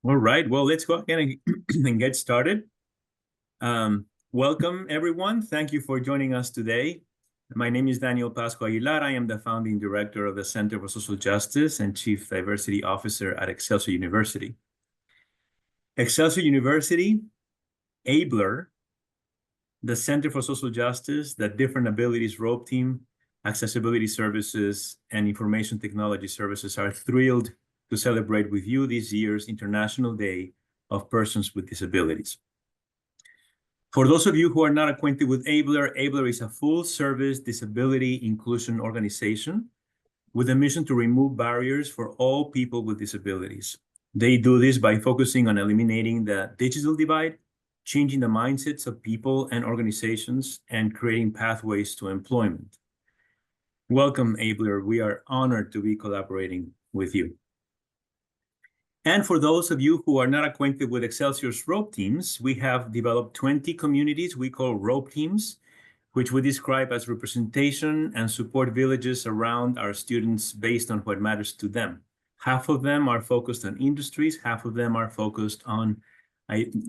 All right, well, let's go ahead and get started. Welcome, everyone. Thank you for joining us today. My name is Daniel Pasco Aguilar. I am the founding director of the Center for Social Justice and Chief Diversity Officer at Excelsior University. Excelsior University, Abler, the Center for Social Justice, the Different Abilities Rope Team, Accessibility Services, and Information Technology Services are thrilled to celebrate with you this year's International Day of Persons with Disabilities. For those of you who are not acquainted with Abler, Abler is a full-service disability inclusion organization with a mission to remove barriers for all people with disabilities. They do this by focusing on eliminating the digital divide, changing the mindsets of people and organizations, and creating pathways to employment. Welcome, Abler. We are honored to be collaborating with you. And for those of you who are not acquainted with Excelsior's rope teams, we have developed 20 communities we call rope teams, which we describe as representation and support villages around our students based on what matters to them. Half of them are focused on industries, half of them are focused on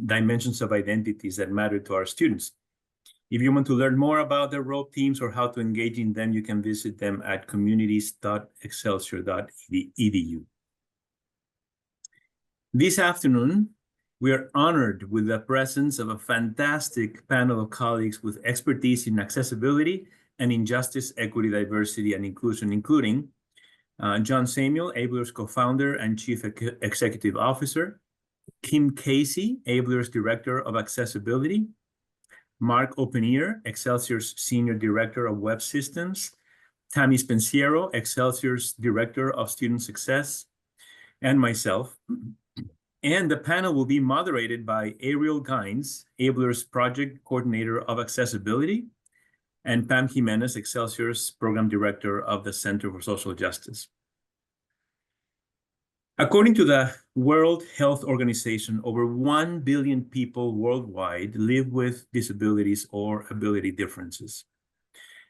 dimensions of identities that matter to our students. If you want to learn more about the rope teams or how to engage in them, you can visit them at communities.excelsior.edu. This afternoon, we are honored with the presence of a fantastic panel of colleagues with expertise in accessibility and in justice, equity, diversity, and inclusion, including John Samuel, Abler's co-founder and chief executive officer, Kim Casey, Abler's director of accessibility, Mark Openier, Excelsior's senior director of web systems, Tammy Spenciero, Excelsior's director of student success, and myself. And the panel will be moderated by Ariel Gines, Abler's project coordinator of accessibility, and Pam Jimenez, Excelsior's program director of the Center for Social Justice. According to the World Health Organization, over 1 billion people worldwide live with disabilities or ability differences.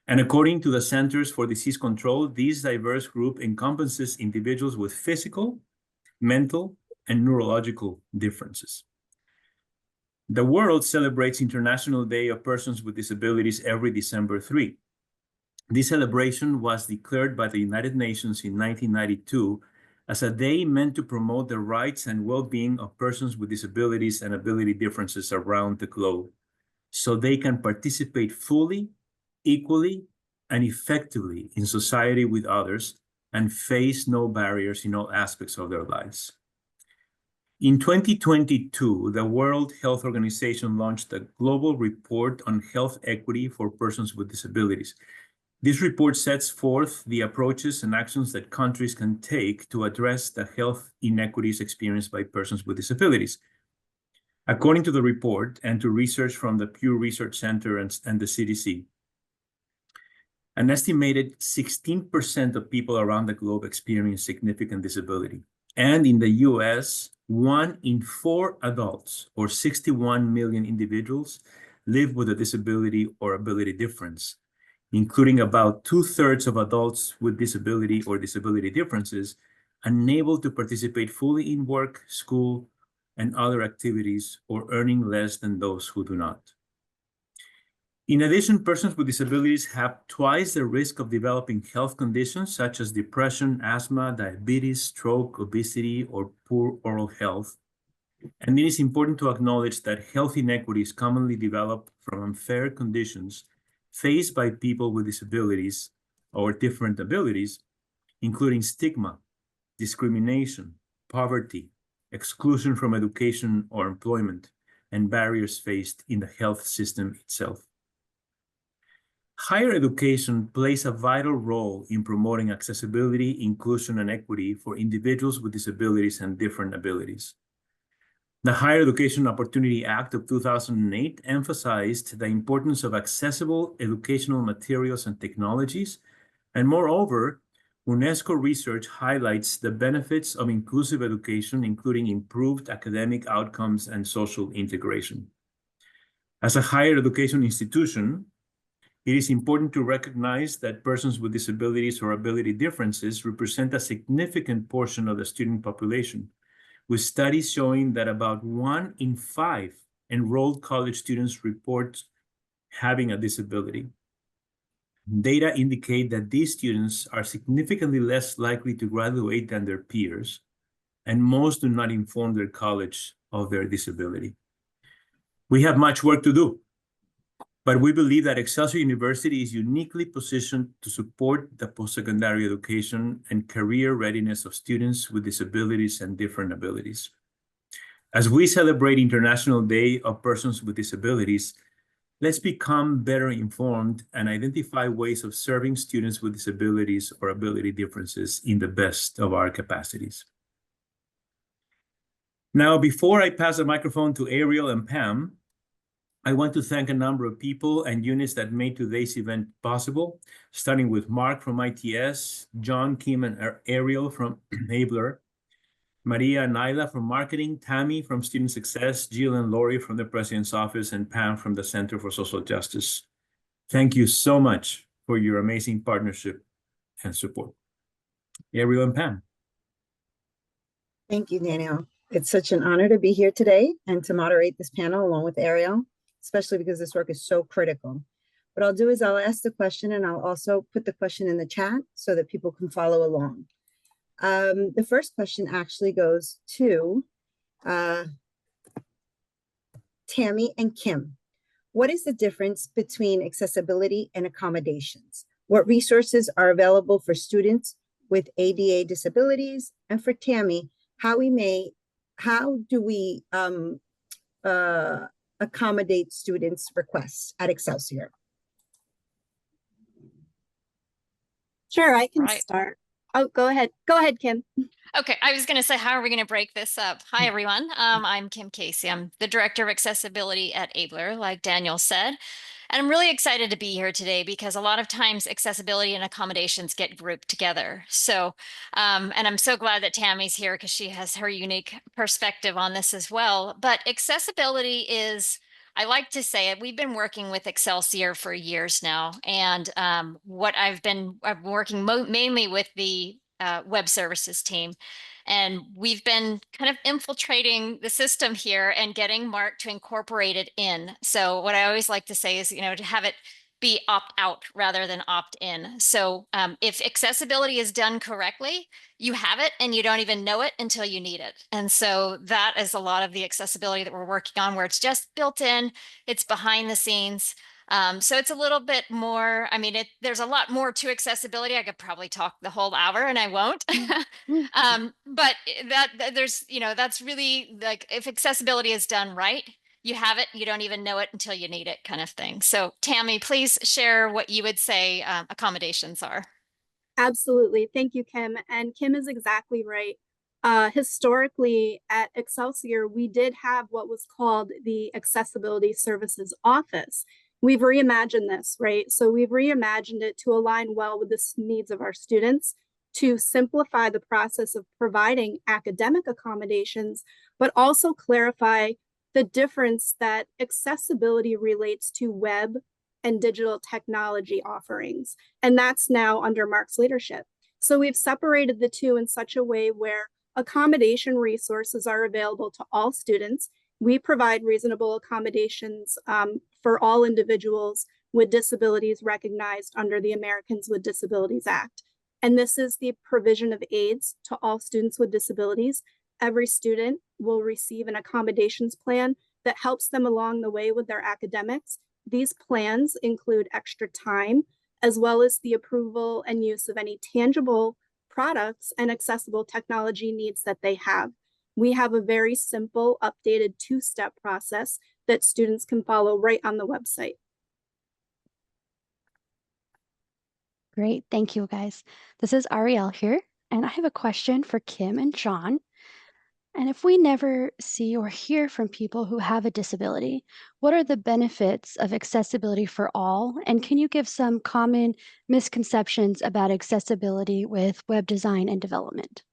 And according to the Centers for Disease Control, this diverse group encompasses individuals with physical, mental, and neurological differences. The world celebrates International Day of Persons with Disabilities every December 3. This celebration was declared by the United Nations in 1992 as a day meant to promote the rights and well-being of persons with disabilities and ability differences around the globe, so they can participate fully, equally, and effectively in society with others and face no barriers in all aspects of their lives. In 2022, the World Health Organization launched a global report on health equity for persons with disabilities. This report sets forth the approaches and actions that countries can take to address the health inequities experienced by persons with disabilities. According to the report and to research from the Pew Research Center and the CDC, an estimated 16% of people around the globe experience significant disability. And in the US, 1 in 4 adults, or 61 million individuals, live with a disability or ability difference, including about 2/3 of adults with disability or disability differences unable to participate fully in work, school, and other activities, or earning less than those who do not. In addition, persons with disabilities have twice the risk of developing health conditions such as depression, asthma, diabetes, stroke, obesity, or poor oral health. And it is important to acknowledge that health inequities commonly develop from unfair conditions faced by people with disabilities or different abilities, including stigma, discrimination, poverty, exclusion from education or employment, and barriers faced in the health system itself. Higher education plays a vital role in promoting accessibility, inclusion, and equity for individuals with disabilities and different abilities. The Higher Education Opportunity Act of 2008 emphasized the importance of accessible educational materials and technologies, and moreover, UNESCO research highlights the benefits of inclusive education, including improved academic outcomes and social integration. As a higher education institution, it is important to recognize that persons with disabilities or ability differences represent a significant portion of the student population, with studies showing that about 1 in 5 enrolled college students report having a disability. Data indicate that these students are significantly less likely to graduate than their peers, and most do not inform their college of their disability. We have much work to do, but we believe that Excelsior University is uniquely positioned to support the post-secondary education and career readiness of students with disabilities and different abilities. As we celebrate International Day of Persons with Disabilities, let's become better informed and identify ways of serving students with disabilities or ability differences in the best of our capacities. Now, before I pass the microphone to Ariel and Pam, I want to thank a number of people and units that made today's event possible, starting with Mark from ITS, John, Kim, and Ariel from Abler, Maria and Naila from Marketing, Tammy from Student Success, Jill and Lori from the President's Office, and Pam from the Center for Social Justice. Thank you so much for your amazing partnership and support. Ariel and Pam. Thank you, Daniel. It's such an honor to be here today and to moderate this panel along with Ariel, especially because this work is so critical. What I'll do is I'll ask the question and I'll also put the question in the chat so that people can follow along. The first question actually goes to Tammy and Kim. What is the difference between accessibility and accommodations? What resources are available for students with ADA disabilities? And for Tammy, how do we accommodate students' requests at Excelsior? Sure, I can start. Oh, go ahead. Go ahead, Kim. Okay, I was going to say, how are we going to break this up? Hi, everyone. I'm Kim Casey. I'm the Director of Accessibility at Abler, like Daniel said. And I'm really excited to be here today because a lot of times accessibility and accommodations get grouped together. So, and I'm so glad that Tammy's here because she has her unique perspective on this as well. But accessibility is, I like to say it, we've been working with Excelsior for years now. And what I've been working mainly with the web services team. And we've been kind of infiltrating the system here and getting Mark to incorporate it in. So what I always like to say is, to have it be opt out rather than opt in. So if accessibility is done correctly, you have it and you don't even know it until you need it. And so that is a lot of the accessibility that we're working on, where it's just built in, it's behind the scenes. So it's a little bit more, there's a lot more to accessibility. I could probably talk the whole hour and I won't. But there's, that's really like, if accessibility is done right, you have it, you don't even know it until you need it, kind of thing. So Tammy, please share what you would say accommodations are. Absolutely. Thank you, Kim. And Kim is exactly right. Historically at Excelsior, we did have what was called the Accessibility Services Office. We've reimagined this, right? So we've reimagined it to align well with the needs of our students, to simplify the process of providing academic accommodations, but also clarify the difference that accessibility relates to web and digital technology offerings. And that's now under Mark's leadership. So we've separated the two in such a way where accommodation resources are available to all students. We provide reasonable accommodations for all individuals with disabilities recognized under the Americans with Disabilities Act. And this is the provision of aids to all students with disabilities. Every student will receive an accommodations plan that helps them along the way with their academics. These plans include extra time, as well as the approval and use of any tangible products and accessible technology needs that they have. We have a very simple, updated two-step process that students can follow right on the website. Great, thank you guys. This is Ariel here, and I have a question for Kim and John. And if we never see or hear from people who have a disability, what are the benefits of accessibility for all? And can you give some common misconceptions about accessibility with web design and development?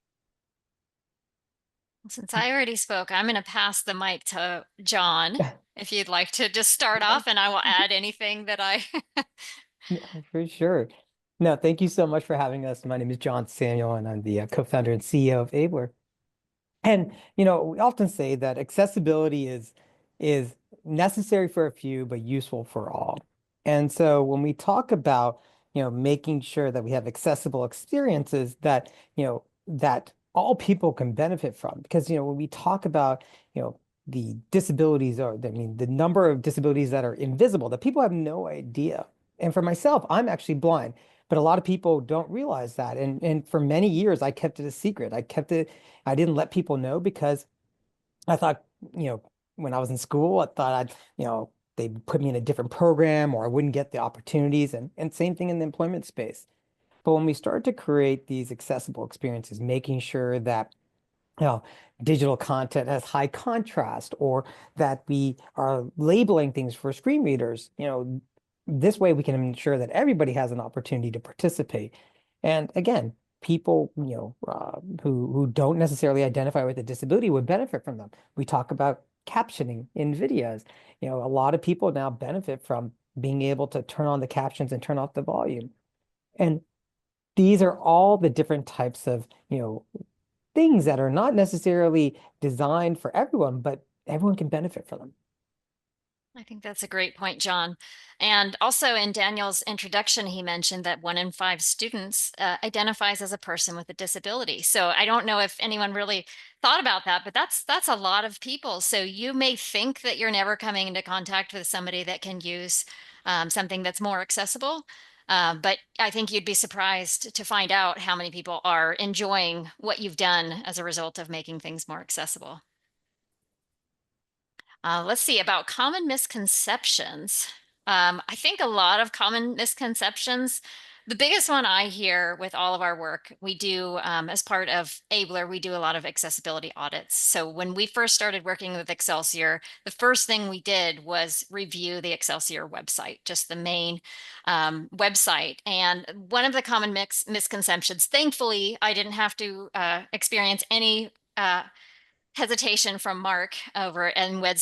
Since I already spoke, I'm going to pass the mic to John, if you'd like to just start off, and I will add anything that I... Yeah, for sure. No, thank you so much for having us. My name is John Samuel, and I'm the co-founder and CEO of Abler. And, we often say that accessibility is necessary for a few, but useful for all. And so when we talk about, making sure that we have accessible experiences that all people can benefit from, because, when we talk about, the disabilities, or I mean, the number of disabilities that are invisible, that people have no idea. And for myself, I'm actually blind, but a lot of people don't realize that. And for many years, I kept it a secret. I didn't let people know because I thought, you know, when I was in school, I thought they'd put me in a different program, or I wouldn't get the opportunities, and same thing in the employment space. But when we started to create these accessible experiences, making sure that you know, digital content has high contrast, or that we are labeling things for screen readers, this way we can ensure that everybody has an opportunity to participate. And again, people, who don't necessarily identify with a disability would benefit from them. We talk about captioning in videos. A lot of people now benefit from being able to turn on the captions and turn off the volume. And these are all the different types of, things that are not necessarily designed for everyone, but everyone can benefit from them. I think that's a great point, John. And also in Daniel's introduction, he mentioned that 1 in 5 students identifies as a person with a disability. So I don't know if anyone really thought about that, but that's a lot of people. So you may think that you're never coming into contact with somebody that can use something that's more accessible. But I think you'd be surprised to find out how many people are enjoying what you've done as a result of making things more accessible. Let's see about common misconceptions. I think a lot of common misconceptions. The biggest one I hear with all of our work, we do as part of Abler, we do a lot of accessibility audits. So when we first started working with Excelsior, the first thing we did was review the Excelsior website, just the main website. And one of the common misconceptions, thankfully, I didn't have to experience any hesitation from Mark over and web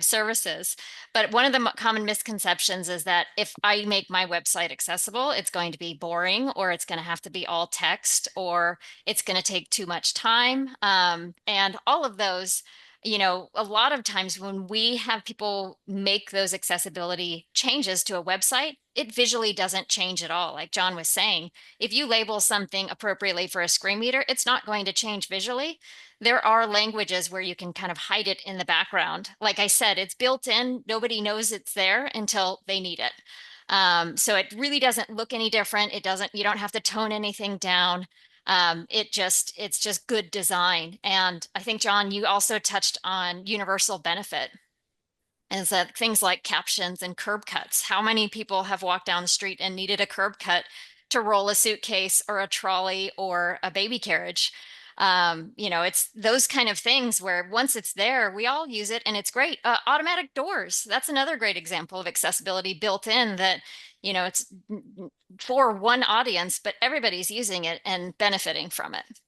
services. But one of the common misconceptions is that if I make my website accessible, it's going to be boring, or it's going to have to be all text, or it's going to take too much time. And all of those, a lot of times when we have people make those accessibility changes to a website, it visually doesn't change at all. Like John was saying, if you label something appropriately for a screen reader, it's not going to change visually. There are languages where you can kind of hide it in the background. Like I said, it's built in. Nobody knows it's there until they need it. So it really doesn't look any different. You don't have to tone anything down. It's just good design. And I think, John, you also touched on universal benefit. And that things like captions and curb cuts. How many people have walked down the street and needed a curb cut to roll a suitcase or a trolley or a baby carriage? It's those kind of things where once it's there, we all use it and it's great. Automatic doors. That's another great example of accessibility built in that, it's for one audience, but everybody's using it and benefiting from it.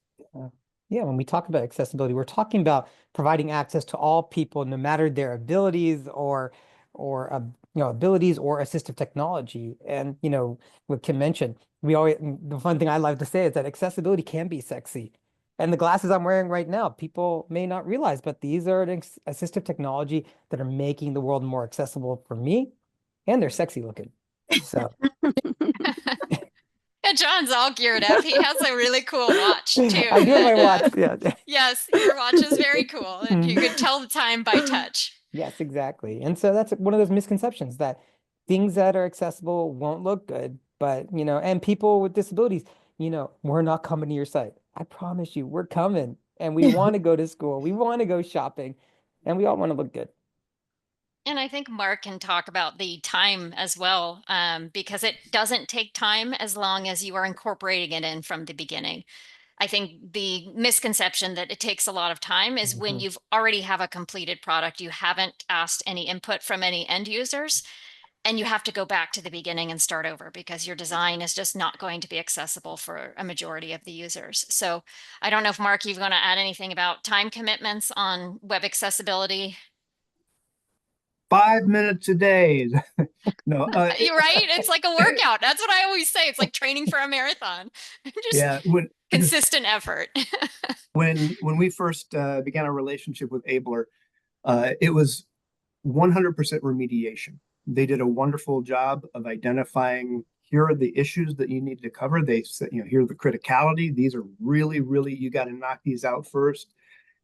Yeah, when we talk about accessibility, we're talking about providing access to all people, no matter their abilities or abilities or assistive technology. And what Kim mentioned, the fun thing I like to say is that accessibility can be sexy. And the glasses I'm wearing right now, people may not realize, but these are an assistive technology that are making the world more accessible for me, and they're sexy looking. So. Yeah, John's all geared up. He has a really cool watch too. I do have my watch. Yeah. Yes, your watch is very cool, and you could tell the time by touch. Yes, exactly. And so that's one of those misconceptions, that things that are accessible won't look good, but and people with disabilities, we're not coming to your site. I promise you, we're coming, and we want to go to school. We want to go shopping, and we all want to look good. And I think Mark can talk about the time as well, because it doesn't take time as long as you are incorporating it in from the beginning. I think the misconception that it takes a lot of time is when you've already have a completed product, you haven't asked any input from any end users, and you have to go back to the beginning and start over because your design is just not going to be accessible for a majority of the users. So I don't know if Mark, you're going to add anything about time commitments on web accessibility. 5 minutes a day. No, You're right. It's like a workout. That's what I always say. It's like training for a marathon. Just yeah, consistent effort. When we first began our relationship with Abler, it was 100% remediation. They did a wonderful job of identifying, here are the issues that you need to cover. They said, here are the criticality. These are really, really, you got to knock these out first,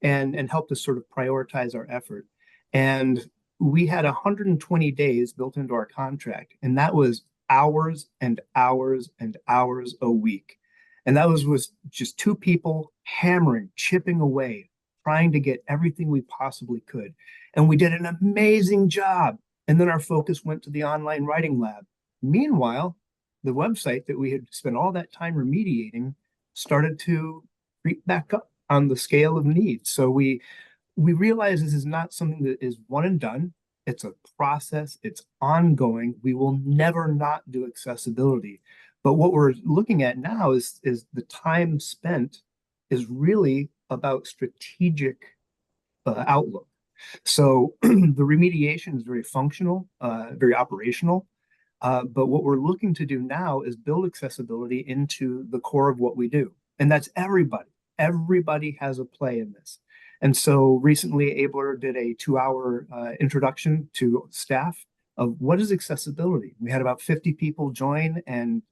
and helped us sort of prioritize our effort. And we had 120 days built into our contract, and that was hours and hours and hours a week. And that was just two people hammering, chipping away, trying to get everything we possibly could. And we did an amazing job. And then our focus went to the online writing lab. Meanwhile, the website that we had spent all that time remediating started to creep back up on the scale of needs. So we realize this is not something that is one and done. It's a process. It's ongoing. We will never not do accessibility. But what we're looking at now is the time spent is really about strategic outlook. So the remediation is very functional, very operational. But what we're looking to do now is build accessibility into the core of what we do. And that's everybody. Everybody has a play in this. And so recently, Abler did a 2-hour introduction to staff of what is accessibility. We had about 50 people join, and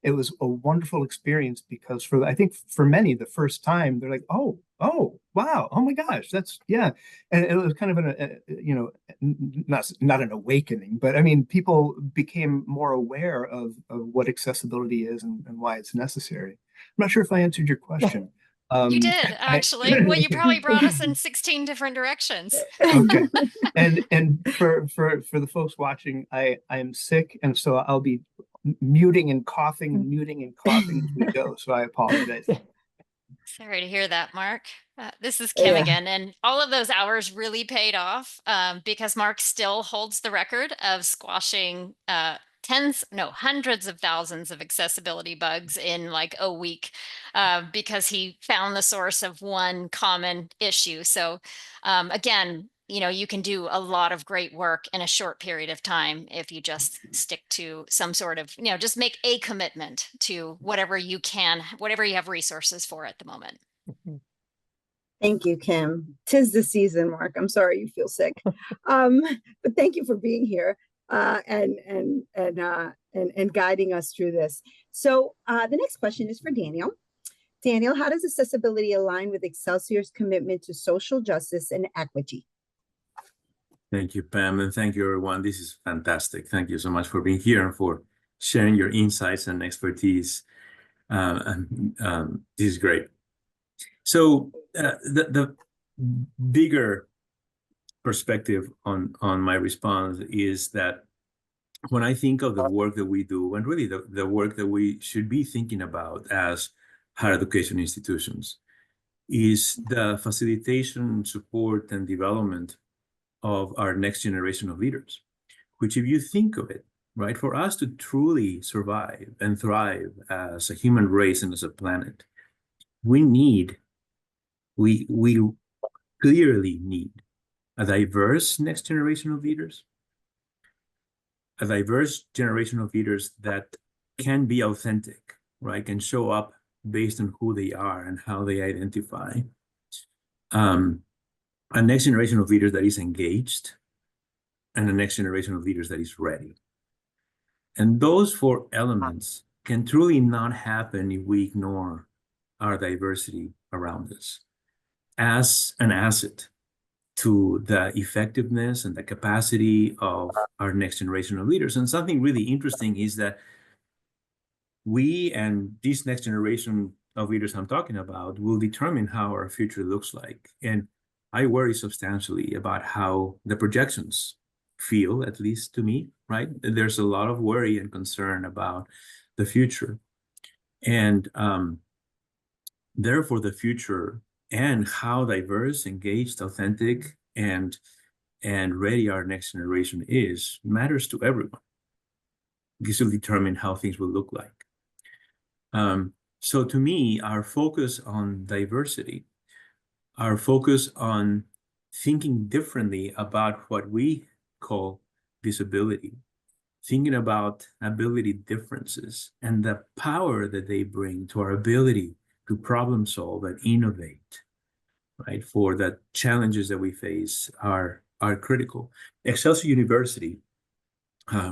it was a wonderful experience because I think for many, the first time, they're like, oh, wow, oh my gosh, that's, yeah. And it was kind of not an awakening, but I mean, people became more aware of what accessibility is and why it's necessary. I'm not sure if I answered your question. You did, actually. Well, you probably brought us in 16 different directions. Okay. And for the folks watching, I am sick, and so I'll be muting and coughing as we go. So I apologize. Sorry to hear that, Mark. This is Kim Yeah. again, and all of those hours really paid off because Mark still holds the record of squashing hundreds of thousands of accessibility bugs in like a week because he found the source of one common issue. So again, you can do a lot of great work in a short period of time if you just stick to some sort of, just make a commitment to whatever you have resources for at the moment. Thank you, Kim. 'Tis the season, Mark. I'm sorry you feel sick. But thank you for being here and guiding us through this. So the next question is for Daniel. Daniel, how does accessibility align with Excelsior's commitment to social justice and equity? Thank you, Pam, and thank you, everyone. This is fantastic. Thank you so much for being here and for sharing your insights and expertise. This is great. So the bigger perspective on my response is that when I think of the work that we do, and really the work that we should be thinking about as higher education institutions, is the facilitation, support, and development of our next generation of leaders, which, if you think of it, right, for us to truly survive and thrive as a human race and as a planet, we clearly need a diverse next generation of leaders, a diverse generation of leaders that can be authentic, right, can show up based on who they are and how they identify. A next generation of leaders that is engaged, and a next generation of leaders that is ready. And those 4 elements can truly not happen if we ignore our diversity around us as an asset to the effectiveness and the capacity of our next generation of leaders. And something really interesting is that we and this next generation of leaders I'm talking about will determine how our future looks like. And I worry substantially about how the projections feel, at least to me, right? There's a lot of worry and concern about the future. And therefore, the future and how diverse, engaged, authentic, and ready our next generation is matters to everyone. This will determine how things will look like. So to me, our focus on diversity, our focus on thinking differently about what we call disability, thinking about ability differences and the power that they bring to our ability to problem solve and innovate right? For the challenges that we face are critical. Excelsior University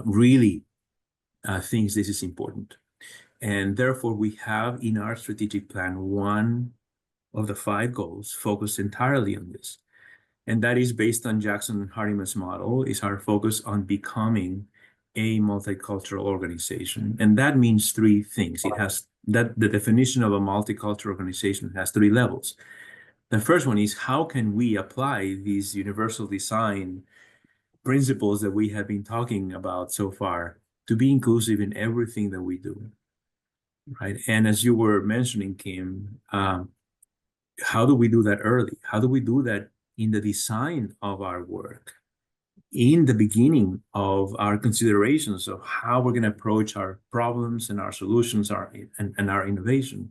really thinks this is important. And therefore, we have in our strategic plan one of the 5 goals focused entirely on this. And that is based on Jackson Hardiman's model, is our focus on becoming a multicultural organization. And that means 3 things. It has that the definition of a multicultural organization has 3 levels. The first one is, how can we apply these universal design principles that we have been talking about so far to be inclusive in everything that we do, right? And as you were mentioning, Kim, how do we do that early? How do we do that in the design of our work, in the beginning of our considerations of how we're going to approach our problems and our solutions, and our innovation?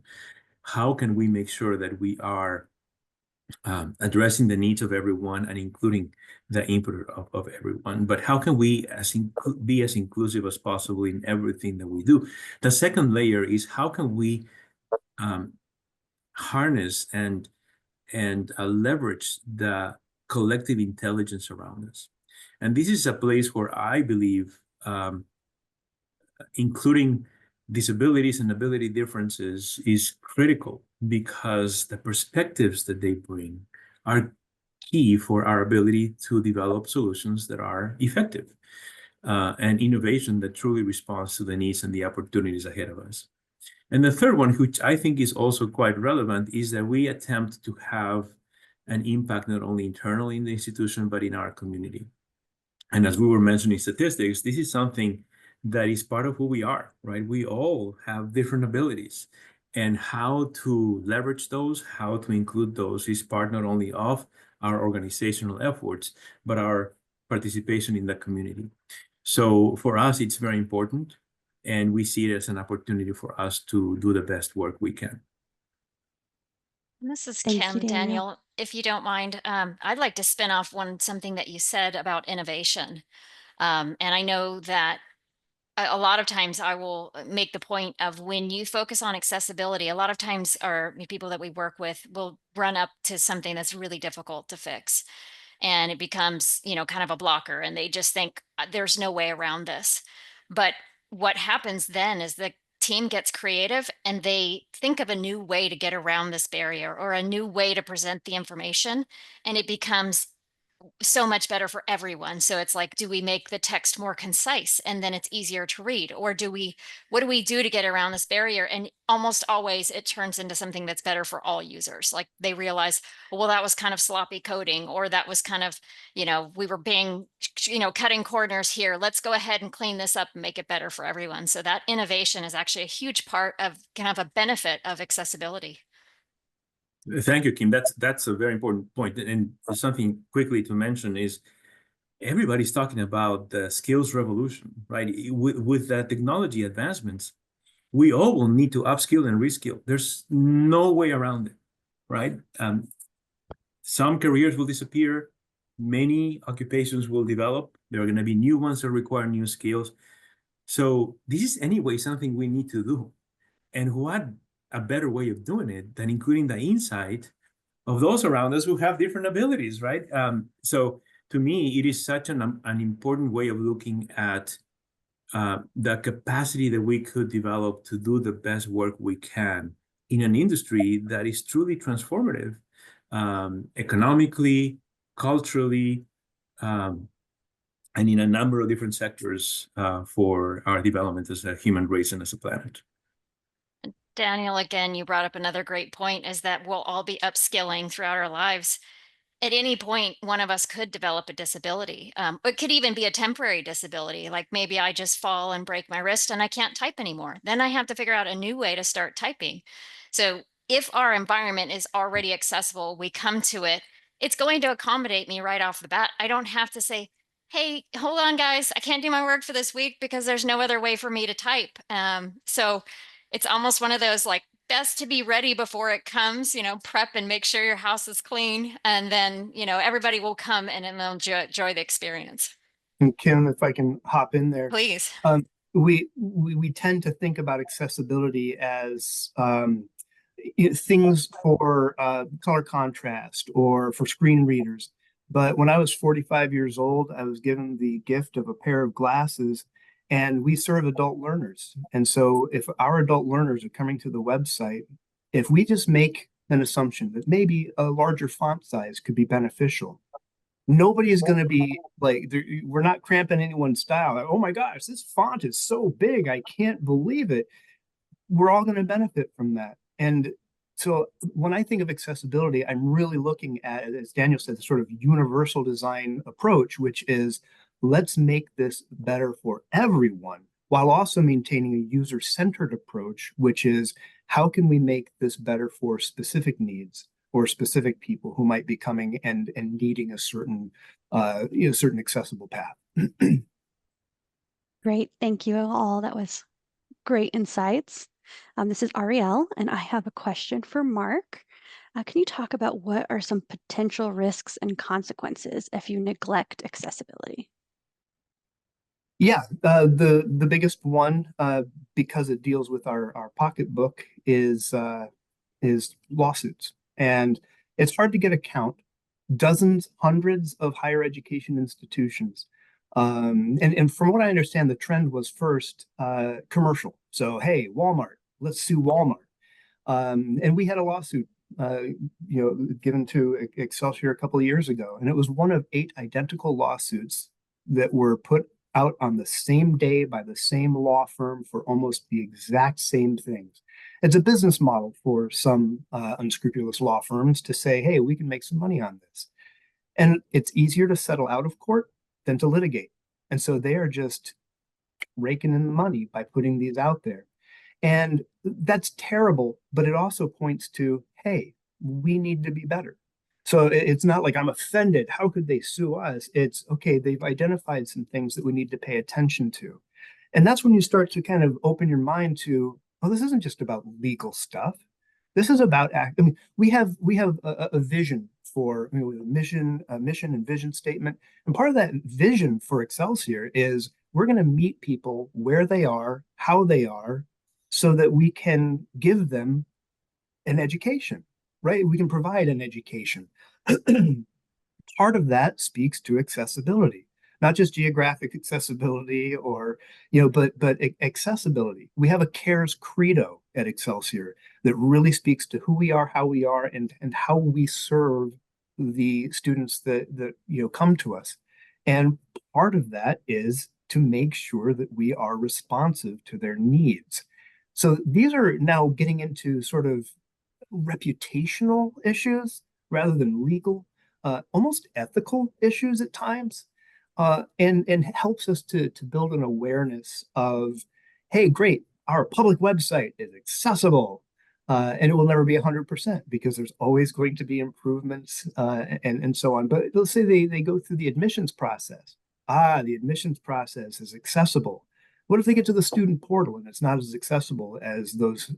How can we make sure that we are addressing the needs of everyone and including the input of everyone? But how can we be as inclusive as possible in everything that we do? The second layer is, how can we harness and leverage the collective intelligence around us? And this is a place where I believe including disabilities and ability differences is critical, because the perspectives that they bring are key for our ability to develop solutions that are effective and innovation that truly responds to the needs and the opportunities ahead of us. And the third one, which I think is also quite relevant, is that we attempt to have an impact not only internally in the institution, but in our community. And as we were mentioning statistics, this is something that is part of who we are, right? We all have different abilities, and how to leverage those, how to include those, is part not only of our organizational efforts, but our participation in the community. So for us, it's very important, and we see it as an opportunity for us to do the best work we can. This is Thank Kim, you, Daniel. Daniel. If you don't mind, I'd like to spin off something that you said about innovation. And I know that a lot of times I will make the point of, when you focus on accessibility, a lot of times our people that we work with will run up to something that's really difficult to fix. And it becomes, kind of a blocker, and they just think there's no way around this. But what happens then is the team gets creative, and they think of a new way to get around this barrier, or a new way to present the information, and it becomes so much better for everyone. So it's like, do we make the text more concise and then it's easier to read? Or what do we do to get around this barrier? And almost always it turns into something that's better for all users. Like, they realize, well, that was kind of sloppy coding, or that was kind of, we were being, cutting corners here. Let's go ahead and clean this up and make it better for everyone. So that innovation is actually a huge part of kind of a benefit of accessibility. Thank you, Kim. That's a very important point. And something quickly to mention is, everybody's talking about the skills revolution, right? With the technology advancements, we all will need to upskill and reskill. There's no way around it, right? Some careers will disappear. Many occupations will develop. There are going to be new ones that require new skills. So this is anyway something we need to do. And what a better way of doing it than including the insight of those around us who have different abilities, right? So to me, it is such an important way of looking at the capacity that we could develop to do the best work we can in an industry that is truly transformative, economically, culturally, and in a number of different sectors for our development as a human race and as a planet. Daniel, again, you brought up another great point, is that we'll all be upskilling throughout our lives. At any point, one of us could develop a disability. It could even be a temporary disability. Like, maybe I just fall and break my wrist and I can't type anymore. Then I have to figure out a new way to start typing. So if our environment is already accessible, we come to it, it's going to accommodate me right off the bat. I don't have to say, hey, hold on, guys, I can't do my work for this week because there's no other way for me to type. So it's almost one of those, like, best to be ready before it comes, prep and make sure your house is clean. And then, everybody will come and they'll enjoy the experience. And Kim, if I can hop in there, Please. we tend to think about accessibility as things for color contrast or for screen readers. But when I was 45 years old, I was given the gift of a pair of glasses, and we serve adult learners. And so if our adult learners are coming to the website, if we just make an assumption that maybe a larger font size could be beneficial, nobody is going to be like, we're not cramping anyone's style. Like, oh my gosh, this font is so big, I can't believe it. We're all going to benefit from that. And so when I think of accessibility, I'm really looking at, as Daniel said, the sort of universal design approach, which is let's make this better for everyone while also maintaining a user-centered approach, which is how can we make this better for specific needs or specific people who might be coming and needing a certain certain accessible path. Great. Thank you all. That was great insights. This is Ariel, and I have a question for Mark. Can you talk about what are some potential risks and consequences if you neglect accessibility? Yeah, the biggest one, because it deals with our pocketbook, is lawsuits, and it's hard to get a count. Dozens, hundreds of higher education institutions, and from what I understand, the trend was first commercial. So hey, Walmart, let's sue Walmart, and we had a lawsuit, given to Excelsior a couple of years ago, and it was one of 8 identical lawsuits that were put out on the same day by the same law firm for almost the exact same things. It's a business model for some unscrupulous law firms to say, hey, we can make some money on this. And it's easier to settle out of court than to litigate. And so they are just raking in the money by putting these out there. And that's terrible, but it also points to, hey, we need to be better. So it's not like I'm offended. How could they sue us? It's okay, they've identified some things that we need to pay attention to. And that's when you start to kind of open your mind to, oh, this isn't just about legal stuff. This is about I mean, we have a vision for, a mission and vision statement. And part of that vision for Excelsior is we're going to meet people where they are, how they are, so that we can give them an education, right? We can provide an education. Part of that speaks to accessibility, not just geographic accessibility or, but accessibility. We have a CARES credo at Excelsior that really speaks to who we are, and how we serve the students that come to us. And part of that is to make sure that we are responsive to their needs. So these are now getting into sort of reputational issues rather than legal, almost ethical issues at times, and helps us to build an awareness of, hey, great, our public website is accessible, and it will never be 100% because there's always going to be improvements, and so on. But let's say they go through the admissions process. The admissions process is accessible. What if they get to the student portal and it's not as accessible as those,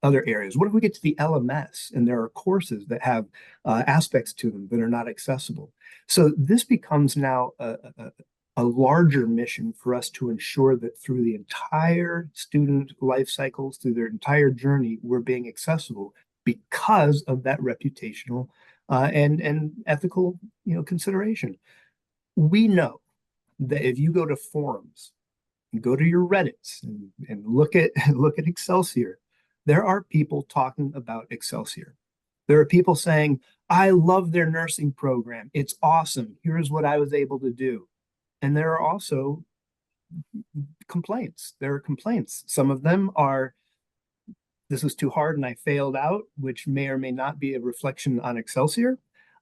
other areas? What if we get to the LMS and there are courses that have aspects to them that are not accessible? So this becomes now a larger mission for us to ensure that through the entire student life cycles, through their entire journey, we're being accessible because of that reputational and ethical, consideration. We know that if you go to forums, you go to your Reddits and look at Excelsior, there are people talking about Excelsior. There are people saying, I love their nursing program. It's awesome. Here's what I was able to do. And there are also complaints. There are complaints. Some of them are, this was too hard and I failed out, which may or may not be a reflection on Excelsior.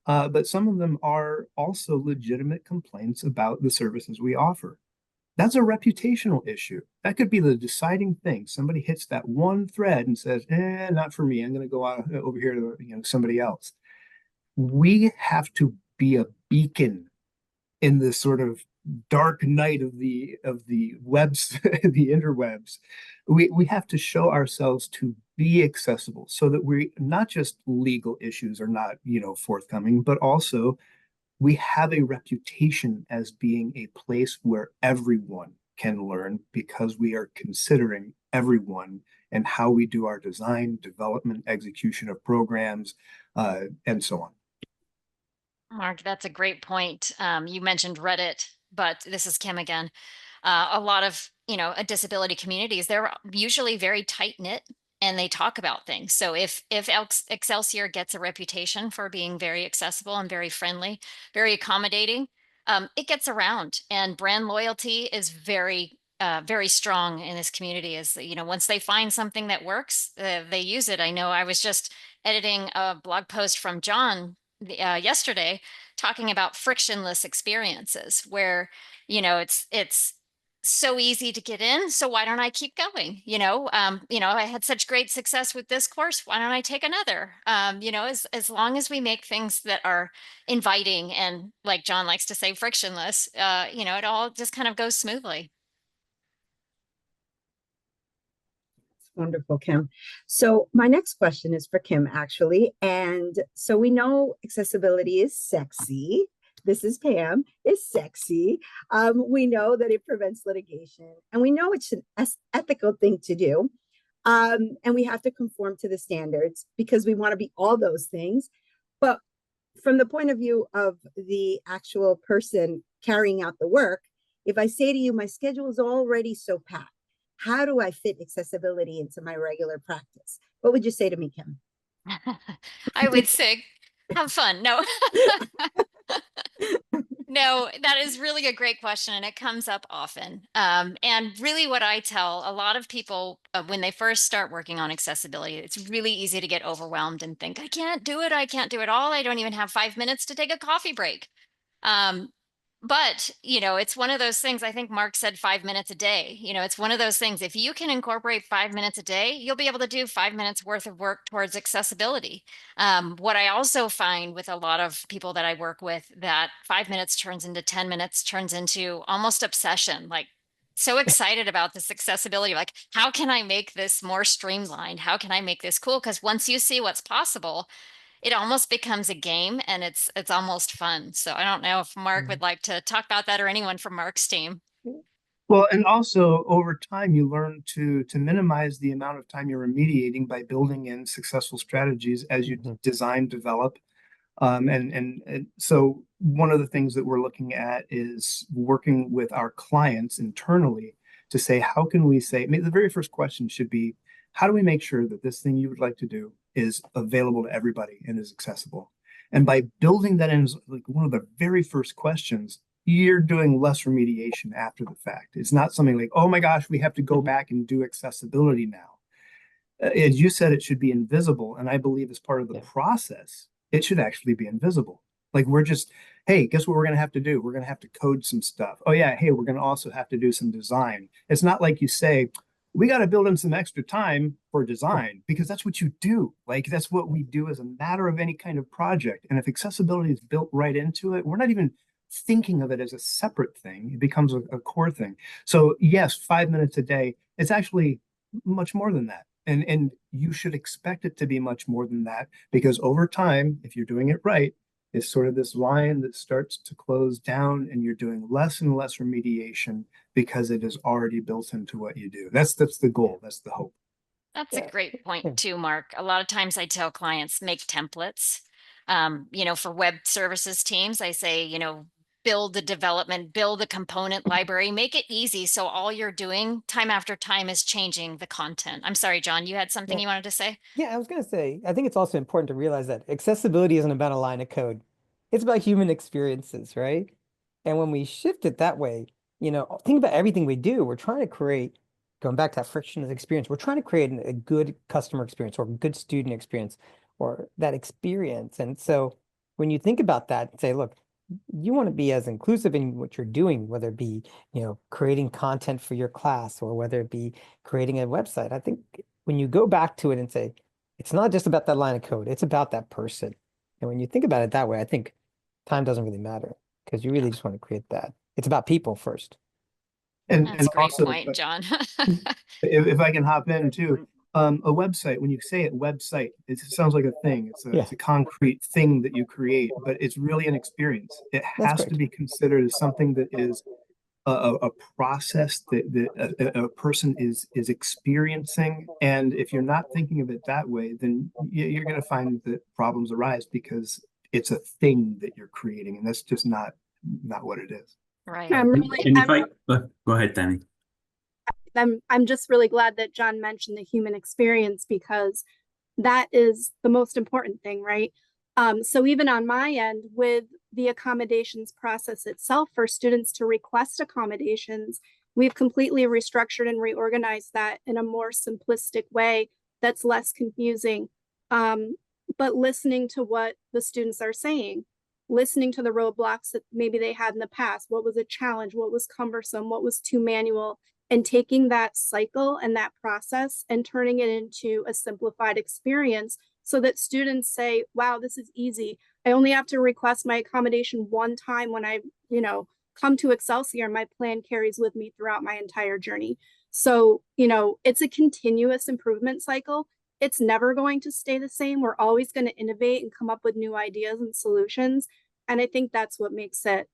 But some of them are also legitimate complaints about the services we offer. That's a reputational issue. That could be the deciding thing. Somebody hits that one thread and says, not for me. I'm going to go out over here to somebody else. We have to be a beacon in this sort of dark night of the webs, the interwebs. We have to show ourselves to be accessible so that we not just legal issues are not forthcoming, but also we have a reputation as being a place where everyone can learn because we are considering everyone and how we do our design, development, execution of programs, and so on. Mark, that's a great point. You mentioned Reddit, but this is Kim again. A lot of, disability communities, they're usually very tight knit and they talk about things. So if Excelsior gets a reputation for being very accessible and very friendly, very accommodating, it gets around, and brand loyalty is very strong in this community. Is, once they find something that works, they use it. I know I was just editing a blog post from John yesterday talking about frictionless experiences where, it's so easy to get in. So why don't I keep going? I had such great success with this course. Why don't I take another? As long as we make things that are inviting and, like John likes to say, frictionless, it all just kind of goes smoothly. Wonderful, Kim. So my next question is for Kim, actually. And so we know accessibility is sexy. This is Pam, is sexy. We know that it prevents litigation, and we know it's an ethical thing to do. And we have to conform to the standards because we want to be all those things. But from the point of view of the actual person carrying out the work, if I say to you, my schedule is already so packed, how do I fit accessibility into my regular practice? What would you say to me, Kim? I would say, have fun. No. No, that is really a great question, and it comes up often. And really what I tell a lot of people when they first start working on accessibility, it's really easy to get overwhelmed and think, I can't do it. I can't do it all. I don't even have 5 minutes to take a coffee break. Um, but, it's one of those things. I think Mark said 5 minutes a day. It's one of those things. If you can incorporate 5 minutes a day, you'll be able to do 5 minutes worth of work towards accessibility. What I also find with a lot of people that I work with, that 5 minutes turns into 10 minutes, turns into almost obsession. Like, so excited about this accessibility. Like, how can I make this more streamlined? How can I make this cool? Because once you see what's possible, it almost becomes a game, and it's almost fun. So I don't know if Mark would like to talk about that, or anyone from Mark's team. Well, and also over time, you learn to minimize the amount of time you're remediating by building in successful strategies as you design, develop. And so one of the things that we're looking at is working with our clients internally to say, how can we say, the very first question should be, how do we make sure that this thing you would like to do is available to everybody and is accessible? And by building that in as like one of the very first questions, you're doing less remediation after the fact. It's not something like, oh my gosh, we have to go back and do accessibility now. As you said, it should be invisible. And I believe as part of the process, it should actually be invisible. Like we're just, hey, guess what we're going to have to do? We're going to have to code some stuff. Oh yeah, hey, we're going to also have to do some design. It's not like you say, we got to build in some extra time for design, because that's what you do. Like that's what we do as a matter of any kind of project. And if accessibility is built right into it, we're not even thinking of it as a separate thing. It becomes a core thing. So yes, 5 minutes a day, it's actually much more than that. And you should expect it to be much more than that, because over time, if you're doing it right, it's sort of this line that starts to close down, and you're doing less and less remediation because it is already built into what you do. That's the goal. That's the hope. That's a great point too, Mark. A lot of times I tell clients, make templates. For web services teams, I say, build the development, build a component library, make it easy. So all you're doing time after time is changing the content. I'm sorry, John, you had something you wanted to say? Yeah, I was going to say, I think it's also important to realize that accessibility isn't about a line of code. It's about human experiences, right? And when we shift it that way, think about everything we do. We're trying to create, going back to that frictionless experience, we're trying to create a good customer experience or a good student experience or that experience. And so when you think about that, say, look, you want to be as inclusive in what you're doing, whether it be, creating content for your class or whether it be creating a website. I think when you go back to it and say, it's not just about that line of code, it's about that person. And when you think about it that way, I think time doesn't really matter, because you really just want to create that. It's about people first. And That's a great also, point, John. if I can hop in too, a website, when you say it website, it sounds like a thing. It's a concrete thing that you create, but it's really an experience. It has to be considered as something that is a process that a person is experiencing. And if you're not thinking of it that way, then you're going to find that problems arise because it's a thing that you're creating, and that's just not what it is. Right. I'm really, And if go ahead, Danny. I'm just really glad that John mentioned the human experience, because that is the most important thing, right? So even on my end, with the accommodations process itself for students to request accommodations, we've completely restructured and reorganized that in a more simplistic way that's less confusing. But listening to what the students are saying, listening to the roadblocks that maybe they had in the past, what was a challenge, what was cumbersome, what was too manual, and taking that cycle and that process and turning it into a simplified experience so that students say, wow, this is easy. I only have to request my accommodation one time when I, come to Excelsior. My plan carries with me throughout my entire journey. So, it's a continuous improvement cycle. It's never going to stay the same. We're always going to innovate and come up with new ideas and solutions. And I think that's what makes it,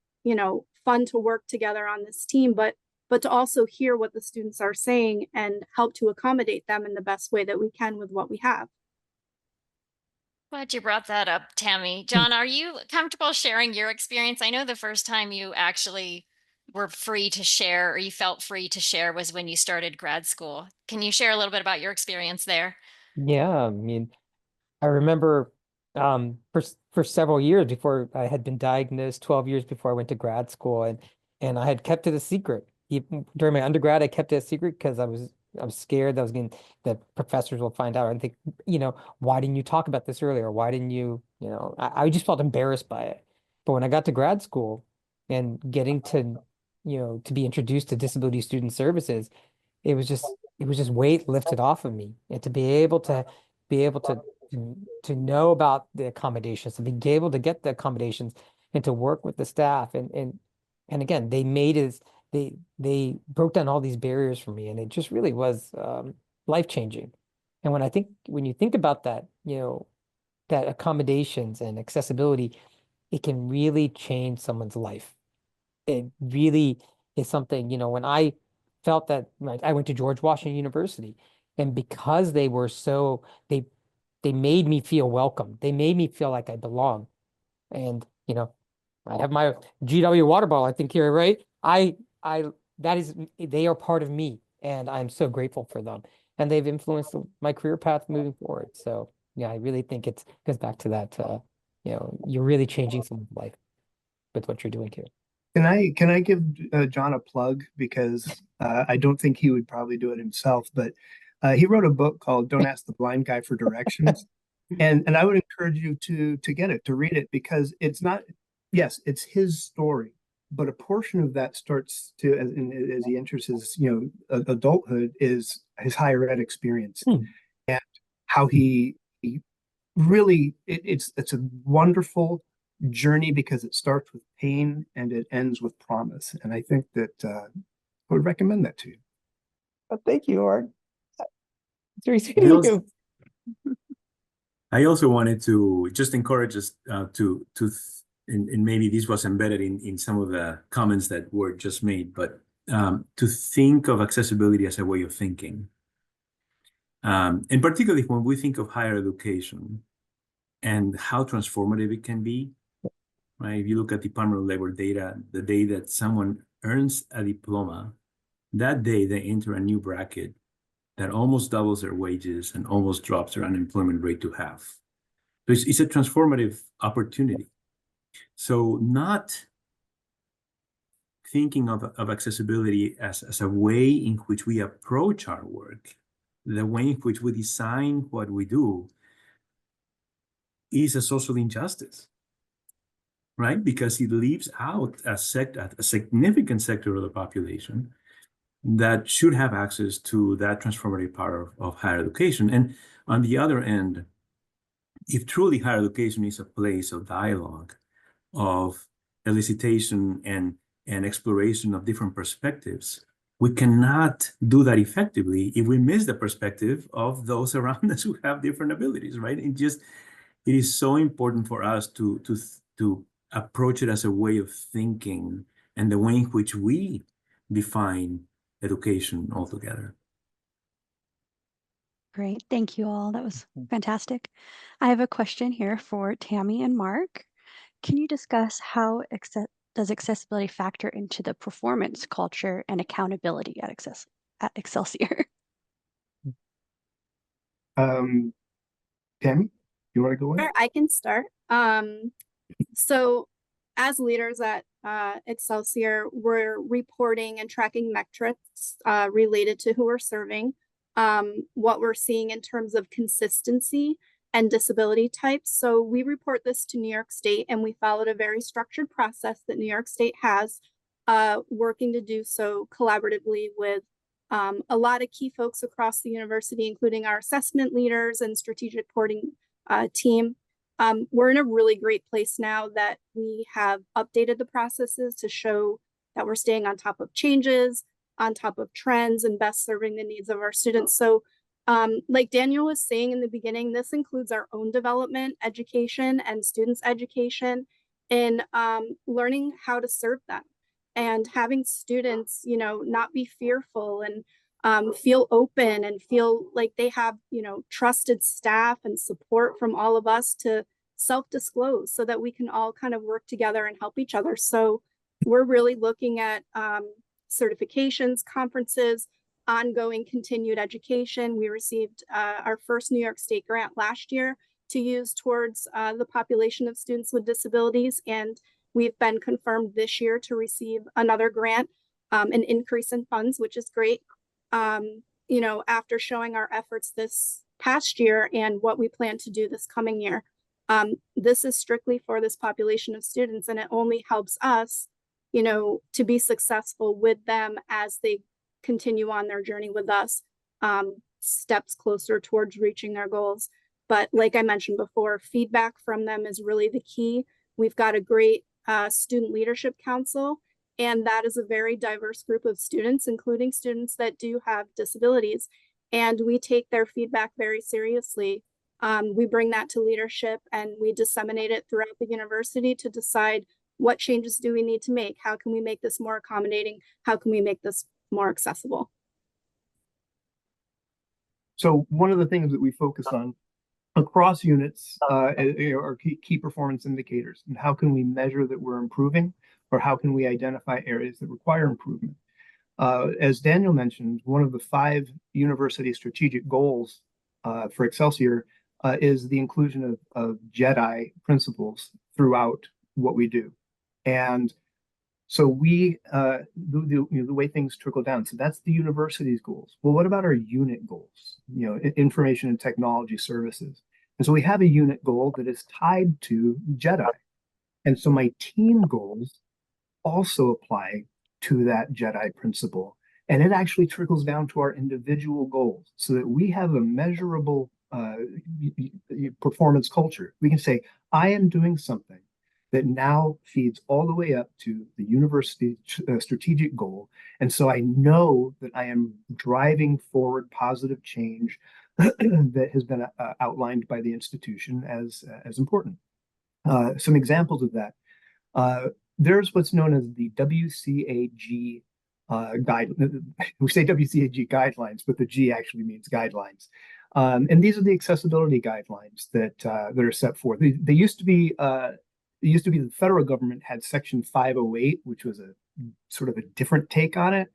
fun to work together on this team, but to also hear what the students are saying and help to accommodate them in the best way that we can with what we have. Glad you brought that up, Tammy. John, are you comfortable sharing your experience? I know the first time you actually were free to share, or you felt free to share, was when you started grad school. Can you share a little bit about your experience there? Yeah, I mean, I remember for several years before I had been diagnosed, 12 years before I went to grad school, and I had kept it a secret. Even during my undergrad, I kept it a secret because I was scared that professors will find out. I think, why didn't you talk about this earlier? Why didn't you, I just felt embarrassed by it. But when I got to grad school and getting to, to be introduced to disability student services, it was just weight lifted off of me, and to be able to know about the accommodations, to be able to get the accommodations and to work with the staff, and again, they broke down all these barriers for me, and it just really was life-changing. And when you think about that, that accommodations and accessibility, it can really change someone's life. It really is something, when I felt that, like, I went to George Washington University, and because they made me feel welcome. They made me feel like I belong. And, I have my GW water bottle, I think, here, right? They are part of me, and I'm so grateful for them. And they've influenced my career path moving forward. So yeah, I really think it goes back to that, you're really changing someone's life with what you're doing here. Can I give John a plug, because I don't think he would probably do it himself, but he wrote a book called "Don't Ask the Blind Guy for Directions," and I would encourage you to get it, to read it, because it's not, yes, it's his story, but a portion of that starts to, as he enters his adulthood, is his higher ed experience and how he really it's a wonderful journey, because it starts with pain and it ends with promise. And I think that I would recommend that to you. Thank you, Art. It's very sweet I of also, you. I also wanted to just encourage us and maybe this was embedded in some of the comments that were just made, but to think of accessibility as a way of thinking. And particularly when we think of higher education and how transformative it can be, right? If you look at Department of Labor data, the day that someone earns a diploma, that day they enter a new bracket that almost doubles their wages and almost drops their unemployment rate to half. So it's a transformative opportunity. So not thinking of accessibility as a way in which we approach our work, the way in which we design what we do, is a social injustice, right? Because it leaves out a significant sector of the population that should have access to that transformative power of higher education. And on the other end, if truly higher education is a place of dialogue, of elicitation and exploration of different perspectives, we cannot do that effectively if we miss the perspective of those around us who have different abilities, right? It is so important for us to approach it as a way of thinking, and the way in which we define education altogether. Great. Thank you all. That was fantastic. I have a question here for Tammy and Mark. Can you discuss how does accessibility factor into the performance culture and accountability at Excelsior? Tammy, you want to go in? Sure, I can start. So as leaders at Excelsior, we're reporting and tracking metrics related to who we're serving, what we're seeing in terms of consistency and disability types. So we report this to New York State, and we followed a very structured process that New York State has, working to do so collaboratively with a lot of key folks across the university, including our assessment leaders and strategic reporting team. We're in a really great place now that we have updated the processes to show that we're staying on top of changes, on top of trends, and best serving the needs of our students. So like Daniel was saying in the beginning, this includes our own development, education, and students' education in learning how to serve them and having students, you know, not be fearful and feel open and feel like they have, you know, trusted staff and support from all of us to self-disclose so that we can all kind of work together and help each other. So we're really looking at certifications, conferences, ongoing continued education. We received our first New York State grant last year to use towards the population of students with disabilities. And we've been confirmed this year to receive another grant, an increase in funds, which is great. You know, after showing our efforts this past year and what we plan to do this coming year. This is strictly for this population of students, and it only helps us, you know, to be successful with them as they continue on their journey with us, steps closer towards reaching their goals. But like I mentioned before, feedback from them is really the key. We've got a great student leadership council, and that is a very diverse group of students, including students that do have disabilities. And we take their feedback very seriously. We bring that to leadership and we disseminate it throughout the university to decide what changes do we need to make? How can we make this more accommodating? How can we make this more accessible? So one of the things that we focus on across units are key performance indicators. And how can we measure that we're improving, or how can we identify areas that require improvement? As Daniel mentioned, one of the 5 university strategic goals for Excelsior is the inclusion of JEDI principles throughout what we do. And so we, the way things trickle down, so that's the university's goals. Well, what about our unit goals? You know, information and technology services. And so we have a unit goal that is tied to JEDI. And so my team goals also apply to that JEDI principle. And it actually trickles down to our individual goals so that we have a measurable performance culture. We can say, I am doing something that now feeds all the way up to the university strategic goal. And so I know that I am driving forward positive change that has been outlined by the institution as important. Some examples of that. There's what's known as the WCAG guide. We say WCAG guidelines, but the G actually means guidelines. And these are the accessibility guidelines that are set forth. They used to be the federal government had Section 508, which was a sort of a different take on it.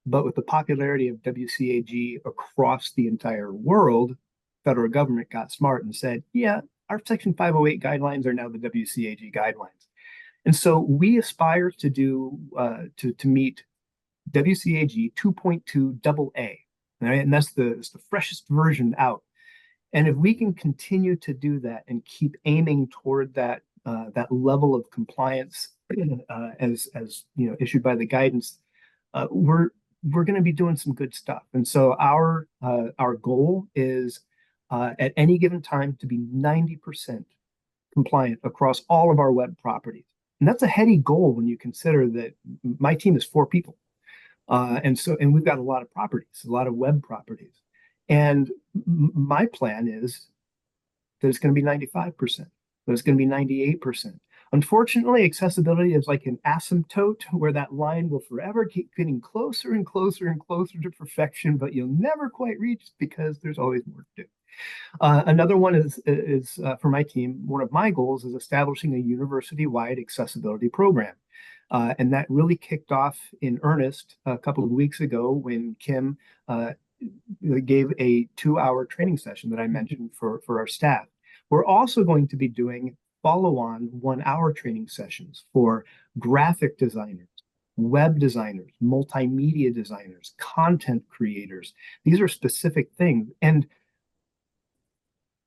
But with the popularity of WCAG across the entire world, federal government got smart and said, yeah, our Section 508 guidelines are now the WCAG guidelines. And so we aspire to do to meet WCAG 2.2 AA, right? And that's the freshest version out. And if we can continue to do that and keep aiming toward that that level of compliance as you know, issued by the guidance, we're going to be doing some good stuff. And so our goal is at any given time to be 90% compliant across all of our web properties. And that's a heady goal when you consider that my team is 4 people. And we've got a lot of properties, a lot of web properties. And my plan is that it's going to be 95%, that it's going to be 98%. Unfortunately, accessibility is like an asymptote where that line will forever keep getting closer and closer and closer to perfection, but you'll never quite reach because there's always more to do. Another one is for my team. One of my goals is establishing a university-wide accessibility program. And that really kicked off in earnest a couple of weeks ago when Kim gave a 2-hour training session that I mentioned for our staff. We're also going to be doing follow-on 1-hour training sessions for graphic designers, web designers, multimedia designers, content creators. These are specific things. And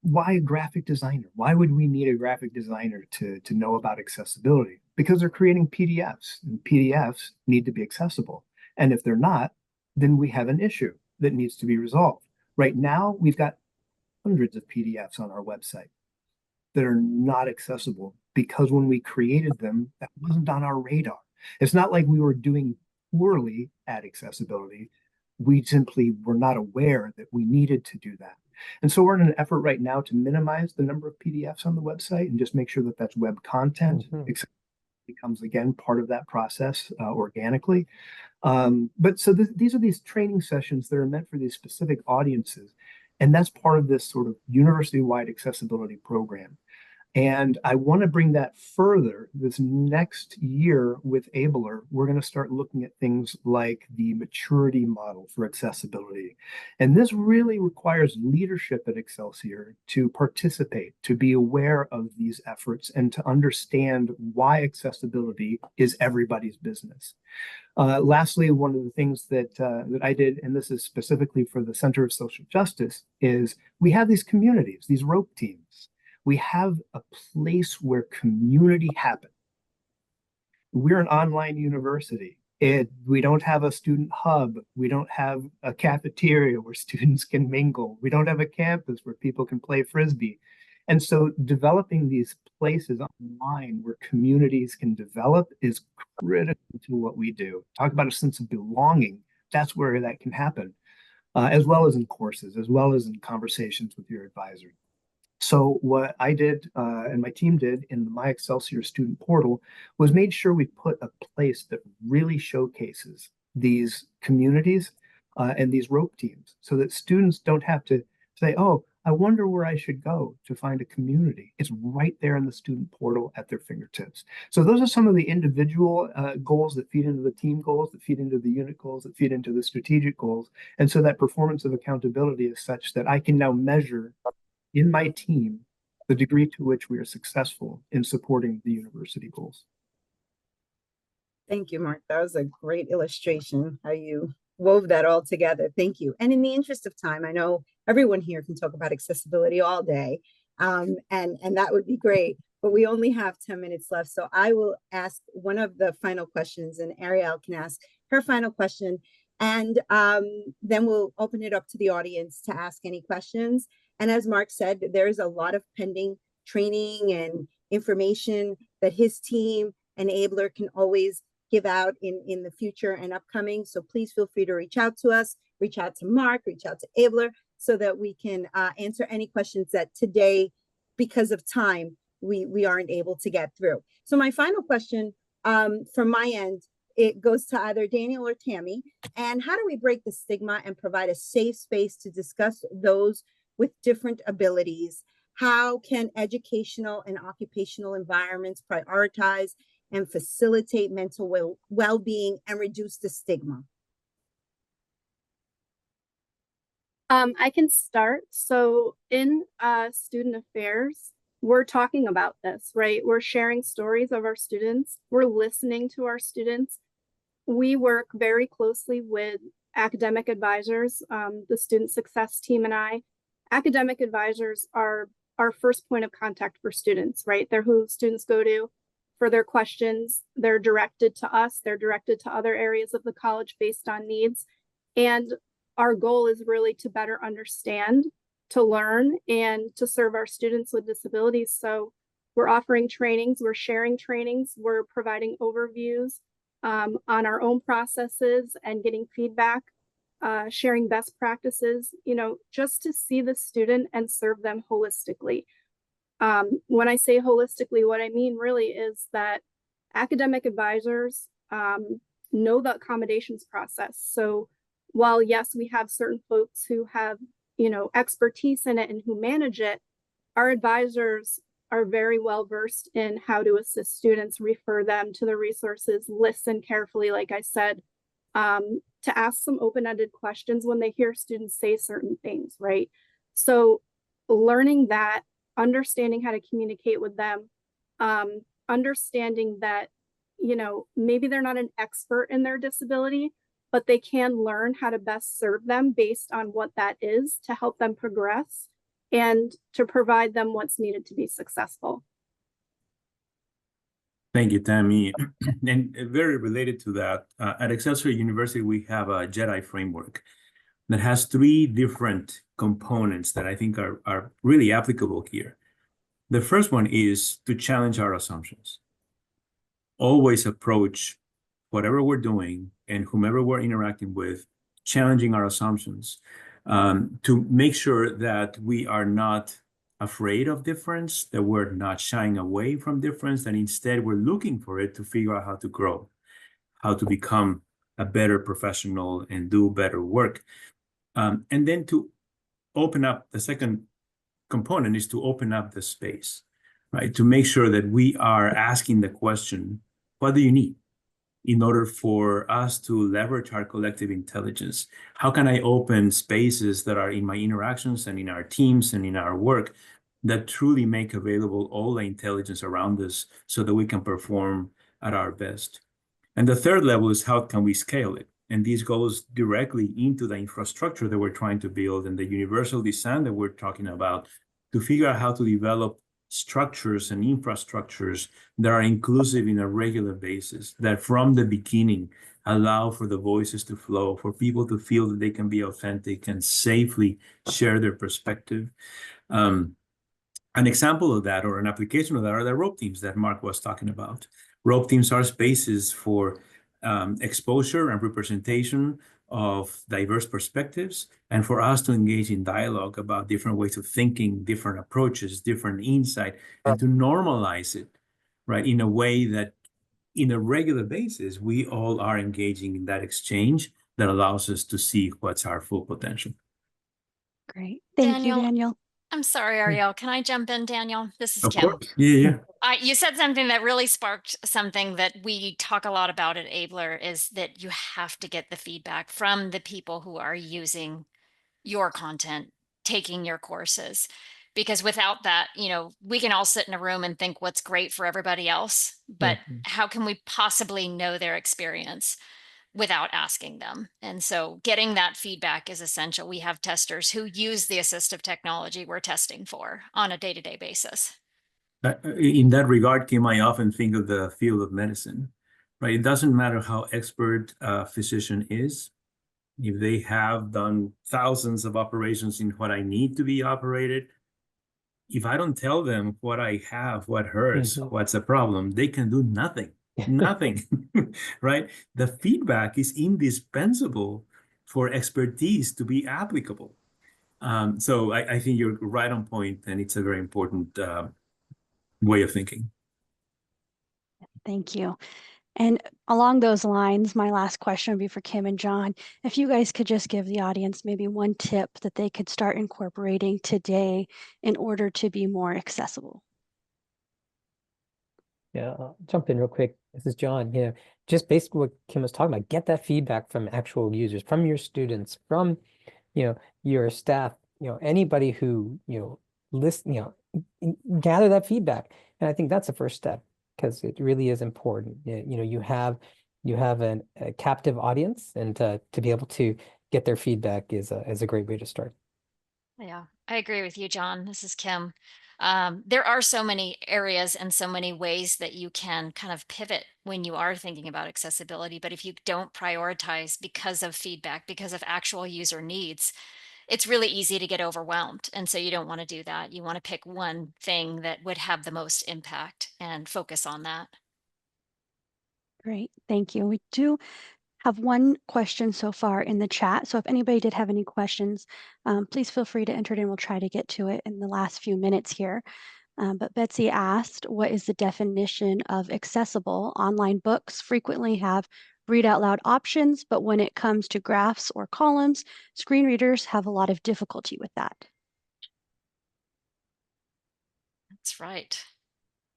why a graphic designer? Why would we need a graphic designer to know about accessibility? Because they're creating PDFs, and PDFs need to be accessible. And if they're not, then we have an issue that needs to be resolved. Right now, we've got hundreds of PDFs on our website that are not accessible because when we created them, that wasn't on our radar. It's not like we were doing poorly at accessibility. We simply were not aware that we needed to do that. And so we're in an effort right now to minimize the number of PDFs on the website and just make sure that that's web content. Becomes again part of that process organically. But so these are these training sessions that are meant for these specific audiences. And that's part of this sort of university-wide accessibility program. And I want to bring that further. This next year with Abler, we're going to start looking at things like the maturity model for accessibility. And this really requires leadership at Excelsior to participate, to be aware of these efforts, and to understand why accessibility is everybody's business. Lastly, one of the things that I did, and this is specifically for the Center of Social Justice, is we have these communities, these rope teams. We have a place where community happens. We're an online university. We don't have a student hub. We don't have a cafeteria where students can mingle. We don't have a campus where people can play Frisbee. And so developing these places online where communities can develop is critical to what we do. Talk about a sense of belonging. That's where that can happen, as well as in courses, as well as in conversations with your advisor. So what I did and my team did in the My Excelsior student portal was made sure we put a place that really showcases these communities and these rope teams so that students don't have to say, oh, I wonder where I should go to find a community. It's right there in the student portal at their fingertips. So those are some of the individual goals that feed into the team goals, that feed into the unit goals, that feed into the strategic goals. And so that performance of accountability is such that I can now measure in my team the degree to which we are successful in supporting the university goals. Thank you, Mark. That was a great illustration, how you wove that all together. Thank you. And in the interest of time, I know everyone here can talk about accessibility all day, and that would be great, but we only have 10 minutes left. So I will ask one of the final questions, and Ariel can ask her final question, and then we'll open it up to the audience to ask any questions. And as Mark said, there's a lot of pending training and information that his team and Abler can always give out in the future and upcoming. So please feel free to reach out to us, reach out to Mark, reach out to Abler, so that we can answer any questions that today, because of time, we aren't able to get through. So my final question from my end, it goes to either Daniel or Tammy. And how do we break the stigma and provide a safe space to discuss those with different abilities? How can educational and occupational environments prioritize and facilitate mental well-being and reduce the stigma? I can start. So in student affairs, we're talking about this, right? We're sharing stories of our students. We're listening to our students. We work very closely with academic advisors, the student success team and I. Academic advisors are our first point of contact for students, right? They're who students go to for their questions. They're directed to us. They're directed to other areas of the college based on needs. And our goal is really to better understand, to learn, and to serve our students with disabilities. So we're offering trainings, we're sharing trainings, we're providing overviews on our own processes and getting feedback, sharing best practices, you know, just to see the student and serve them holistically. When I say holistically, what I mean really is that academic advisors know the accommodations process. So while yes, we have certain folks who have, you know, expertise in it and who manage it, our advisors are very well versed in how to assist students, refer them to the resources, listen carefully, like I said, to ask some open-ended questions when they hear students say certain things, right? So learning that, understanding how to communicate with them, understanding that, you know, maybe they're not an expert in their disability, but they can learn how to best serve them based on what that is to help them progress and to provide them what's needed to be successful. Thank you, Tammy. And very related to that, at Excelsior University, we have a JEDI framework that has 3 different components that I think are really applicable here. The first one is to challenge our assumptions. Always approach whatever we're doing and whomever we're interacting with, challenging our assumptions, to make sure that we are not afraid of difference, that we're not shying away from difference, and instead we're looking for it to figure out how to grow, how to become a better professional and do better work. And then to open up, the second component is to open up the space, right? To make sure that we are asking the question, what do you need? In order for us to leverage our collective intelligence, how can I open spaces that are in my interactions and in our teams and in our work that truly make available all the intelligence around us so that we can perform at our best? And the third level is how can we scale it? And this goes directly into the infrastructure that we're trying to build and the universal design that we're talking about to figure out how to develop structures and infrastructures that are inclusive in a regular basis, that from the beginning allow for the voices to flow, for people to feel that they can be authentic and safely share their perspective. An example of that or an application of that are the rope teams that Mark was talking about. Rope teams are spaces for exposure and representation of diverse perspectives, and for us to engage in dialogue about different ways of thinking, different approaches, different insight, and to normalize it, right, in a way that in a regular basis, we all are engaging in that exchange that allows us to see what's our full potential. Great. Thank you, Daniel. I'm sorry, Ariel. Can I jump in, Daniel? This is Of Kim. course. Yeah. You said something that really sparked something that we talk a lot about at Abler, is that you have to get the feedback from the people who are using your content, taking your courses. Because without that, you know, we can all sit in a room and think what's great for everybody else, but how can we possibly know their experience without asking them? And so getting that feedback is essential. We have testers who use the assistive technology we're testing for on a day-to-day basis. In that regard, Kim, I often think of the field of medicine, right? It doesn't matter how expert a physician is. If they have done thousands of operations in what I need to be operated, if I don't tell them what I have, what hurts, what's the problem, they can do nothing, right? The feedback is indispensable for expertise to be applicable. So I think you're right on point, and it's a very important way of thinking. Thank you. And along those lines, my last question would be for Kim and John. If you guys could just give the audience maybe one tip that they could start incorporating today in order to be more accessible. Yeah, I'll jump in real quick. This is John. Just basically what Kim was talking about, get that feedback from actual users, from your students, from, your staff, anybody who, listen, gather that feedback. And I think that's the first step, because it really is important. You have a captive audience, and to be able to get their feedback is a great way to start. Yeah, I agree with you, John. This is Kim. There are so many areas and so many ways that you can kind of pivot when you are thinking about accessibility. But if you don't prioritize because of feedback, because of actual user needs, it's really easy to get overwhelmed. And so you don't want to do that. You want to pick one thing that would have the most impact and focus on that. Great, thank you. We do have one question so far in the chat. So if anybody did have any questions, please feel free to enter it in. We'll try to get to it in the last few minutes here. But Betsy asked, what is the definition of accessible? Online books frequently have read out loud options, but when it comes to graphs or columns, screen readers have a lot of difficulty with that. That's right.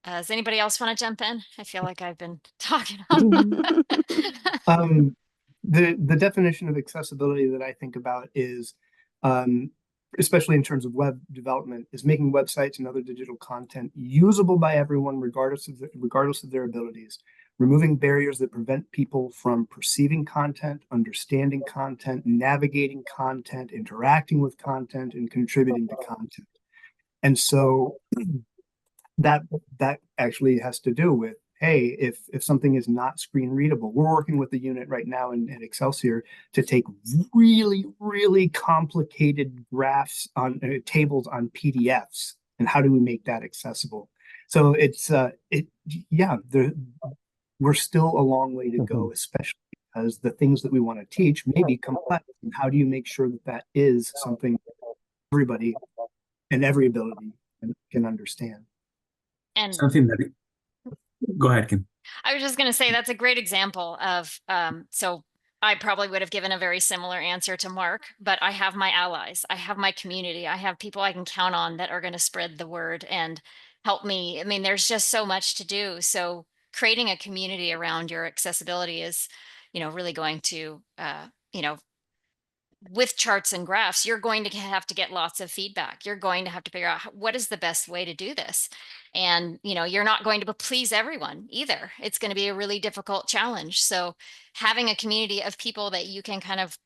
Does anybody else want to jump in? I feel like I've been talking on. The definition of accessibility that I think about is, especially in terms of web development, is making websites and other digital content usable by everyone, regardless of their abilities, removing barriers that prevent people from perceiving content, understanding content, navigating content, interacting with content, and contributing to content. And so that actually has to do with, hey, if something is not screen readable, we're working with the unit right now in Excelsior to take really, really complicated graphs on tables on PDFs, and how do we make that accessible? So it's we're still a long way to go, especially because the things that we want to teach may be complex. And how do you make sure that that is something everybody and every ability can understand? And Something that, go ahead, Kim. I was just going to say that's a great example of, so I probably would have given a very similar answer to Mark, but I have my allies, I have my community, I have people I can count on that are going to spread the word and help me. I mean, there's just so much to do. So creating a community around your accessibility is, really going to, with charts and graphs, you're going to have to get lots of feedback. You're going to have to figure out what is the best way to do this. And, you're not going to please everyone either. It's going to be a really difficult challenge. So having a community of people that you can kind of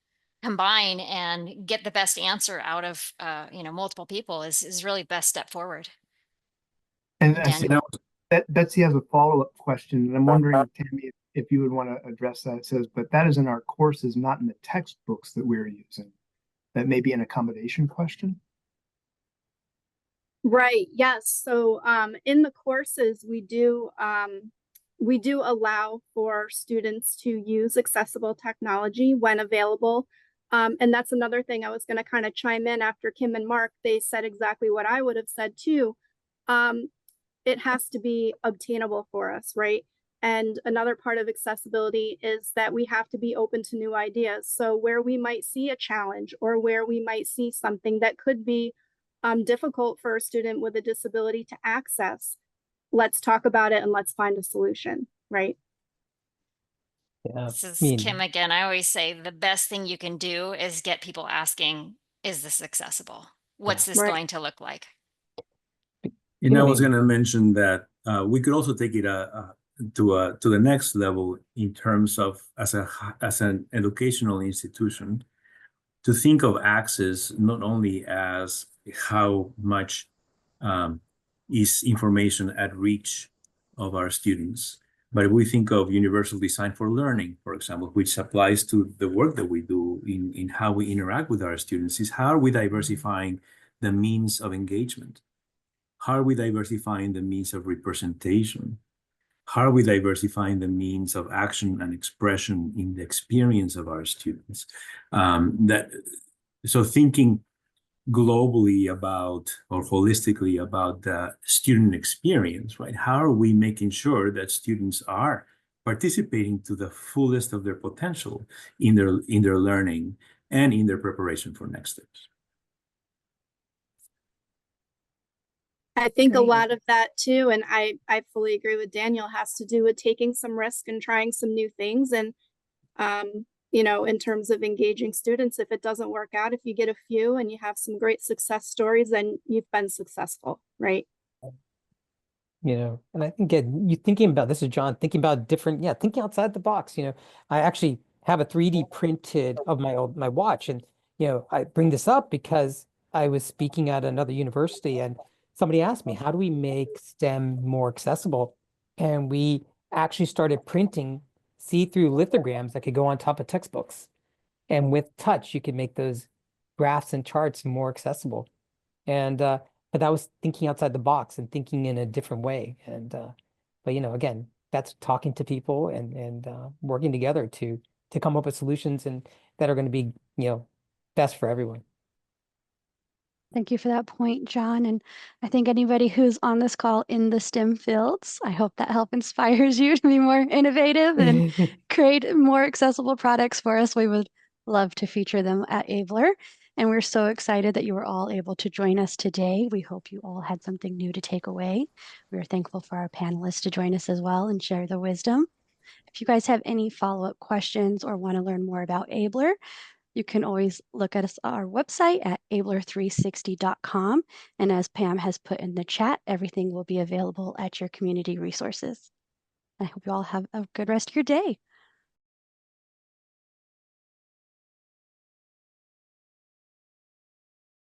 combine and get the best answer out of, multiple people is really best step forward. And I see Daniel. that Betsy has a follow-up question, and I'm wondering, Tammy, if you would want to address that. It says, but that is in our courses, not in the textbooks that we're using. That may be an accommodation question. Right. Yes. So in the courses, we do allow for students to use accessible technology when available. And that's another thing I was going to kind of chime in after Kim and Mark. They said exactly what I would have said too. It has to be obtainable for us, right? And another part of accessibility is that we have to be open to new ideas. So where we might see a challenge or where we might see something that could be difficult for a student with a disability to access, let's talk about it and let's find a solution, right? Yeah, This is I mean, Kim again. I always say the best thing you can do is get people asking, is this accessible? What's this Right. going to look like? I was going to mention that we could also take it to the next level in terms of as an educational institution, to think of access not only as how much is information at reach of our students, but if we think of universal design for learning, for example, which applies to the work that we do in how we interact with our students, is how are we diversifying the means of engagement? How are we diversifying the means of representation? How are we diversifying the means of action and expression in the experience of our students? So thinking globally about, or holistically about, the student experience, right? How are we making sure that students are participating to the fullest of their potential in their learning and in their preparation for next steps? I think a Great. lot of that too, and I fully agree with Daniel, has to do with taking some risk and trying some new things. And, in terms of engaging students, if it doesn't work out, if you get a few and you have some great success stories, then you've been successful, right? And I think you thinking about, this is John, thinking about different, thinking outside the box. I actually have a 3D printed of my watch, and I bring this up because I was speaking at another university, and somebody asked me, how do we make STEM more accessible? And we actually started printing see-through lithograms that could go on top of textbooks. And with touch, you could make those graphs and charts more accessible. And but that was thinking outside the box and thinking in a different way. And but again, that's talking to people and working together to come up with solutions and that are going to be best for everyone. Thank you for that point, John. And I think anybody who's on this call in the STEM fields, I hope that help inspires you to be more innovative and create more accessible products for us. We would love to feature them at Abler. And we're so excited that you were all able to join us today. We hope you all had something new to take away. We're thankful for our panelists to join us as well and share the wisdom. If you guys have any follow-up questions or want to learn more about Abler, you can always look at us our website at abler360.com. And as Pam has put in the chat, everything will be available at your community resources. I hope you all have a good rest of your day.